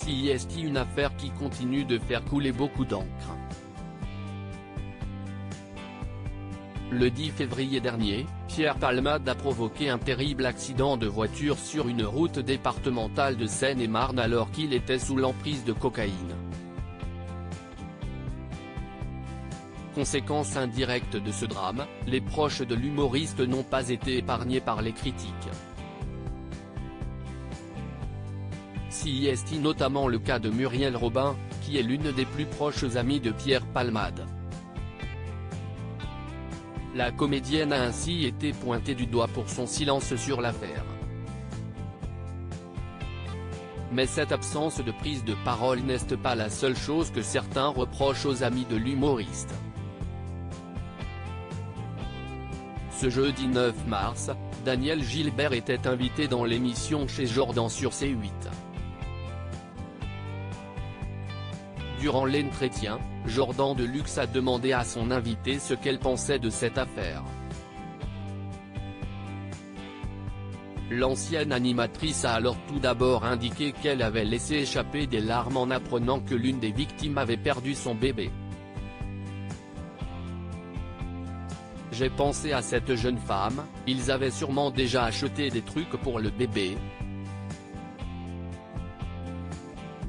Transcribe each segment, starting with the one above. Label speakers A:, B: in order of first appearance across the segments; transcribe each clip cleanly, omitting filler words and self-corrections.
A: CIST, une affaire qui continue de faire couler beaucoup d'encre. Le 10 février dernier, Pierre Palmade a provoqué un terrible accident de voiture sur une route départementale de Seine-et-Marne alors qu'il était sous l'emprise de cocaïne. Conséquence indirecte de ce drame, les proches de l'humoriste n'ont pas été épargnés par les critiques. CIST, notamment le cas de Muriel Robin, qui est l'une des plus proches amies de Pierre Palmade. La comédienne a ainsi été pointée du doigt pour son silence sur l'affaire. Mais cette absence de prise de parole n'est pas la seule chose que certains reprochent aux amis de l'humoriste. Ce jeudi 9 mars, Daniel Gilbert était invité dans l'émission Chez Jordan sur C8. Durant l'entretien, Jordan Deluxe a demandé à son invité ce qu'elle pensait de cette affaire. L'ancienne animatrice a alors tout d'abord indiqué qu'elle avait laissé échapper des larmes en apprenant que l'une des victimes avait perdu son bébé. « J'ai pensé à cette jeune femme, ils avaient sûrement déjà acheté des trucs pour le bébé.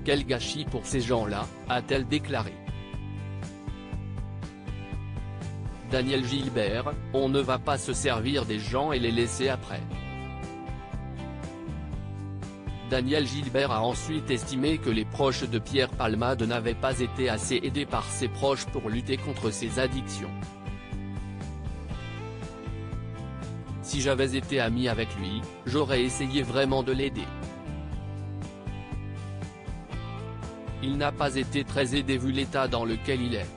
A: Quel gâchis pour ces gens-là », a-t-elle déclaré. Daniel Gilbert, on ne va pas se servir des gens et les laisser après. Daniel Gilbert a ensuite estimé que les proches de Pierre Palmade n'avaient pas été assez aidés par ses proches pour lutter contre ses addictions. Si j'avais été ami avec lui, j'aurais essayé vraiment de l'aider. Il n'a pas été très aidé vu l'état dans lequel il est.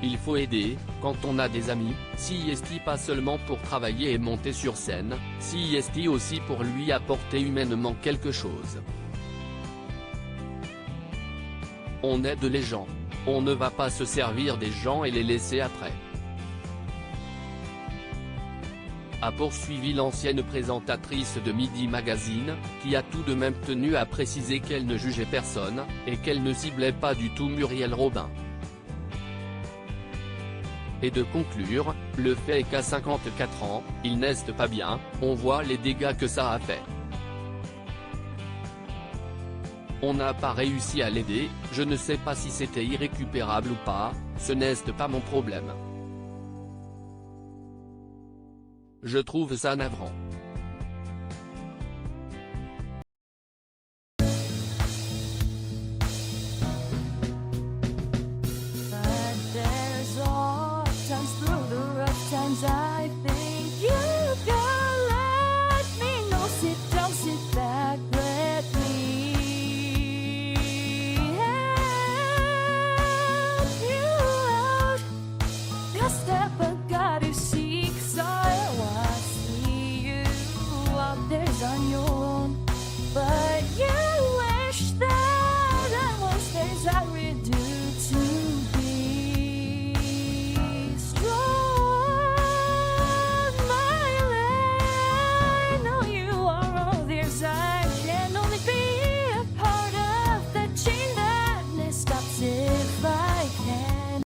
A: Il faut aider, quand on a des amis, CIST pas seulement pour travailler et monter sur scène, CIST aussi pour lui apporter humainement quelque chose. On aide les gens. On ne va pas se servir des gens et les laisser après. A poursuivi l'ancienne présentatrice de Midi Magazine, qui a tout de même tenu à préciser qu'elle ne jugeait personne, et qu'elle ne ciblait pas du tout Muriel Robin. Et de conclure, le fait est qu'à 54 ans, il n'est pas bien, on voit les dégâts que ça a fait. On n'a pas réussi à l'aider, je ne sais pas si c'était irrécupérable ou pas, ce n'est pas mon problème. Je trouve ça navrant.